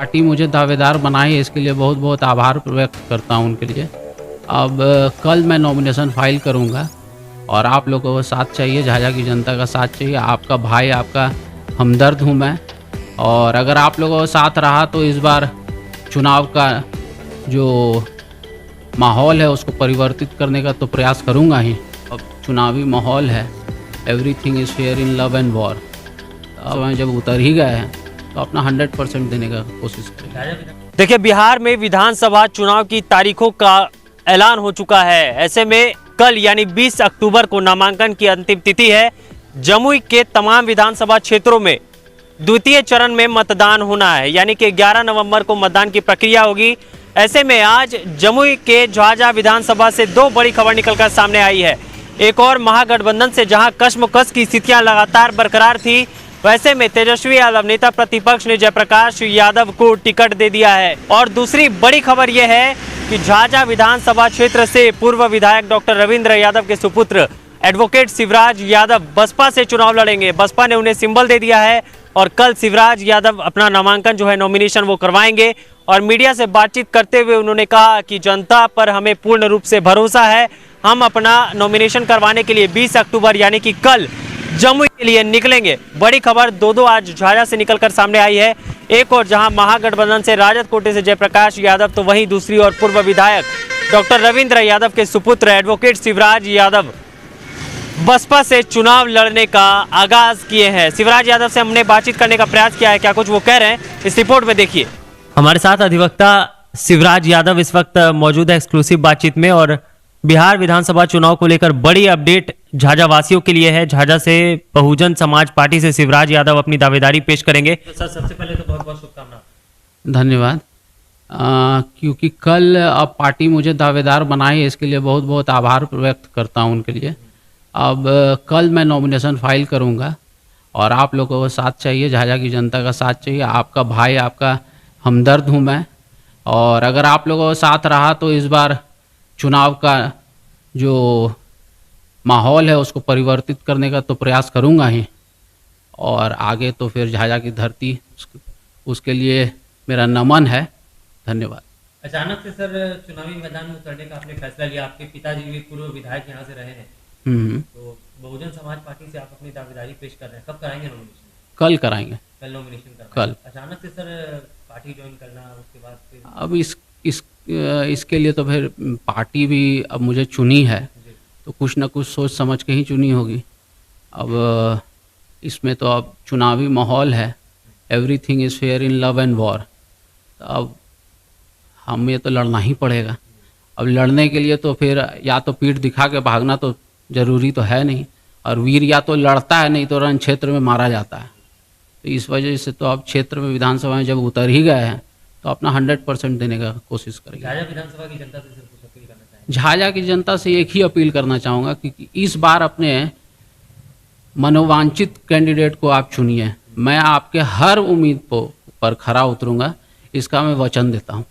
Party मुझे दावेदार बनाई, इसके लिए बहुत बहुत आभार व्यक्त करता हूँ उनके लिए। अब कल मैं नॉमिनेशन फाइल करूँगा और आप लोगों का साथ चाहिए, झाझा की जनता का साथ चाहिए। आपका भाई, आपका हमदर्द हूँ मैं, और अगर आप लोगों का साथ रहा तो इस बार चुनाव का जो माहौल है उसको परिवर्तित करने का तो प्रयास करूँगा ही। अब चुनावी माहौल है, everything is fair in love and war. अब हम जब उतर ही गए हैं तो अपना 100% देने का कोशिश करेंगे। देखिए, बिहार में विधानसभा चुनाव की तारीखों का ऐलान हो चुका है। ऐसे में कल यानी 20 अक्टूबर को नामांकन की अंतिम तिथि है। जमुई के तमाम विधानसभा क्षेत्रों में द्वितीय चरण में मतदान होना है, यानी कि 11 नवंबर को मतदान की प्रक्रिया होगी। ऐसे में आज जमुई के झाझा विधानसभा से दो बड़ी खबर निकलकर सामने आई है। एक और महागठबंधन से जहां कश्मकश की स्थितियां लगातार बरकरार थी, वैसे में तेजस्वी यादव नेता प्रतिपक्ष ने जयप्रकाश यादव को टिकट दे दिया है। और दूसरी बड़ी खबर यह है कि झाझा विधानसभा क्षेत्र से पूर्व विधायक डॉक्टर रविंद्र यादव के सुपुत्र एडवोकेट शिवराज यादव बसपा से चुनाव लड़ेंगे। बसपा ने उन्हें सिंबल दे दिया है और कल शिवराज यादव अपना नामांकन जो है नॉमिनेशन वो करवाएंगे। और मीडिया से बातचीत करते हुए उन्होंने कहा कि जनता पर हमें पूर्ण रूप से भरोसा है, हम अपना नॉमिनेशन करवाने के लिए 20 अक्टूबर यानी कि कल जमुई के लिए निकलेंगे। बड़ी खबर दो आज झाझा से निकलकर सामने आई है। एक और जहां महागठबंधन से राजद कोटे से जयप्रकाश यादव, तो वहीं दूसरी ओर पूर्व विधायक डॉक्टर रविंद्र यादव के सुपुत्र एडवोकेट शिवराज यादव बसपा से चुनाव लड़ने का आगाज किए हैं। शिवराज यादव से हमने बातचीत करने का प्रयास किया है, क्या कुछ वो कह रहे हैं इस रिपोर्ट में देखिए। हमारे साथ अधिवक्ता शिवराज यादव इस वक्त मौजूद है एक्सक्लूसिव बातचीत में, और बिहार विधानसभा चुनाव को लेकर बड़ी अपडेट झाझा वासियों के लिए है। झाझा से बहुजन समाज पार्टी से शिवराज यादव अपनी दावेदारी पेश करेंगे। तो सर, सबसे पहले तो बहुत बहुत शुभकामनाएं। धन्यवाद। क्योंकि कल अब पार्टी मुझे दावेदार बनाई, इसके लिए बहुत बहुत आभार व्यक्त करता हूँ उनके लिए। अब कल मैं नॉमिनेशन फाइल करूँगा और आप लोगों का साथ चाहिए, झाझा की जनता का साथ चाहिए। आपका भाई, आपका हमदर्द हूँ मैं, और अगर आप लोगों का साथ रहा तो इस बार चुनाव का जो माहौल है उसको परिवर्तित करने का तो प्रयास करूँगा ही। और आगे तो फिर झाझा की धरती, उसके लिए मेरा नमन है। धन्यवाद। अचानक से सर चुनावी मैदान में उतरने का आपने फैसला लिया। आपके पिताजी भी पूर्व विधायक यहाँ से रहे हैं, तो बहुजन समाज पार्टी से आप अपनी दावेदारी पेश कर रहे हैं, कब कराएंगे नॉमिनेशन? कल कराएंगे। कल नॉमिनेशन कराएंगे। कल अचानक से सर पार्टी ज्वाइन करना, उसके बाद फिर अब इसके लिए तो फिर पार्टी भी अब मुझे चुनी है तो कुछ ना कुछ सोच समझ के ही चुनी होगी। अब इसमें तो अब चुनावी माहौल है, everything is fair in love and war. तो अब हमें तो लड़ना ही पड़ेगा। अब लड़ने के लिए तो फिर या तो पीठ दिखा के भागना तो ज़रूरी तो है नहीं, और वीर या तो लड़ता है, नहीं तो रण क्षेत्र में मारा जाता है। तो इस वजह से तो अब क्षेत्र में विधानसभा में जब उतर ही गए हैं तो अपना 100% देने का कोशिश करेंगे। झाझा विधानसभा की जनता से कुछ अपील करना चाहेंगे? झाझा की जनता से एक ही अपील करना चाहूँगा कि इस बार अपने मनोवांछित कैंडिडेट को आप चुनिए। मैं आपके हर उम्मीद पर खरा उतरूँगा, इसका मैं वचन देता हूँ।